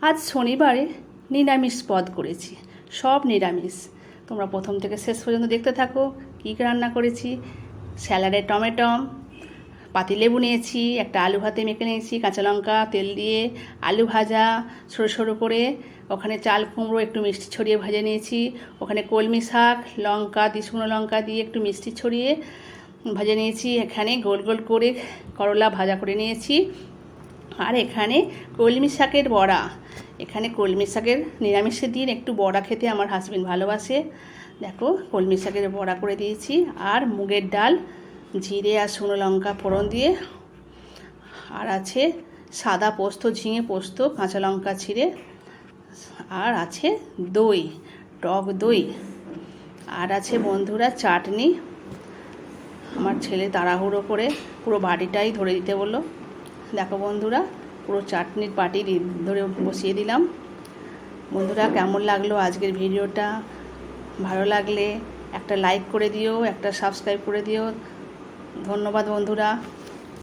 আজ শনিবারে নিরামিষ পদ করেছি, সব নিরামিষ। তোমরা প্রথম থেকে শেষ পর্যন্ত দেখতে থাকো কী রান্না করেছি। স্যালাডে টমেটো, পাতিলেবু নিয়েছি, একটা আলু ভাতে মেখে নিয়েছি, কাঁচা লঙ্কা তেল দিয়ে আলু ভাজা সরু সরু করে, ওখানে চাল কুমড়ো একটু মিষ্টি ছড়িয়ে ভেজে নিয়েছি, ওখানে কলমি শাক লঙ্কা দিয়ে শুকনো লঙ্কা দিয়ে একটু মিষ্টি ছড়িয়ে ভেজে নিয়েছি, এখানে গোল গোল করে করলা ভাজা করে নিয়েছি, আর এখানে কলমি শাকের বড়া। এখানে কলমি শাকের নিরামিষের দিন একটু বড়া খেতে আমার হাজবেন্ড ভালোবাসে। দেখো কলমি শাকের বড়া করে দিয়েছি, আর মুগের ডাল জিরে আর শুকনো লঙ্কা ফোড়ন দিয়ে, আর আছে সাদা পোস্ত, ঝিঙে পোস্ত, কাঁচা লঙ্কা ছিঁড়ে, আর আছে দই, টক দই, আর আছে বন্ধুরা চাটনি। আমার ছেলে তাড়াহুড়ো করে পুরো বাটিটাই ধরে দিতে বললো। দেখো বন্ধুরা, পুরো চাটনির বাটি ধরে বসিয়ে দিলাম। বন্ধুরা কেমন লাগলো আজকের ভিডিওটা? ভালো লাগলে একটা লাইক করে দিও, একটা সাবস্ক্রাইব করে দিও। ধন্যবাদ বন্ধুরা।